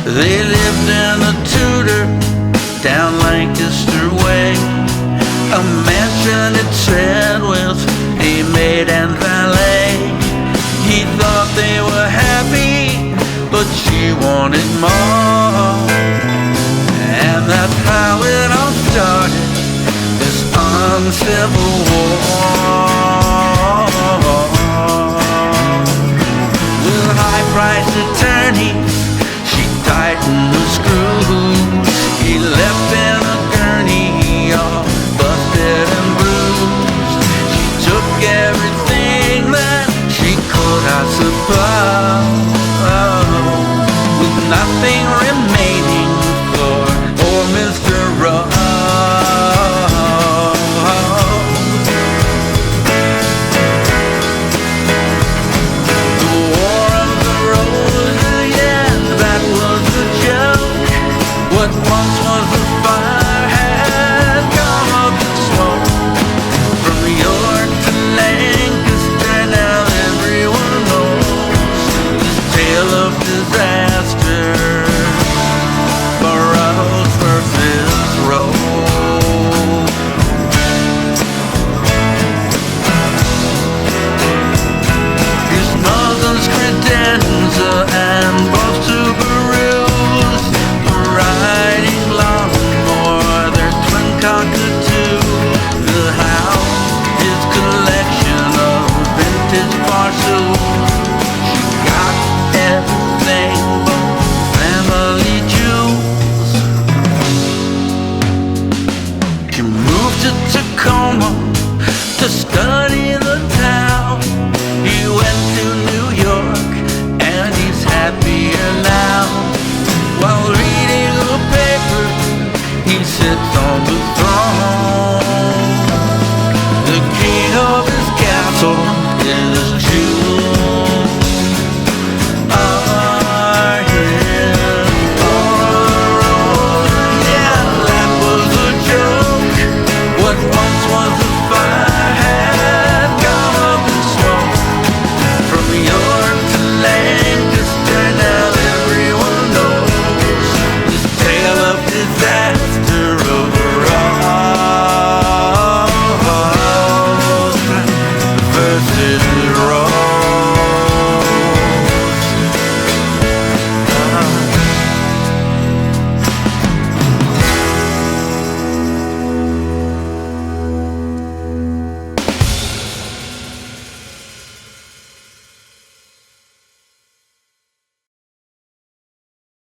They lived in a Tudor down Lancaster Way, a mansion it said with a maid and valet. He thought they were happy, but she wanted more. And that's how it all started, this uncivil war. With high-priced attorneys, she tightened the screws. He left in a gurney, all busted and bruised. She took everything that she could, I suppose, with nothing remaining for poor Mr. Rose. The War of the Roses, yeah, that was a joke. What once was a fire had come up in smoke. From York to Lancaster, now everyone knows this tale of disaster.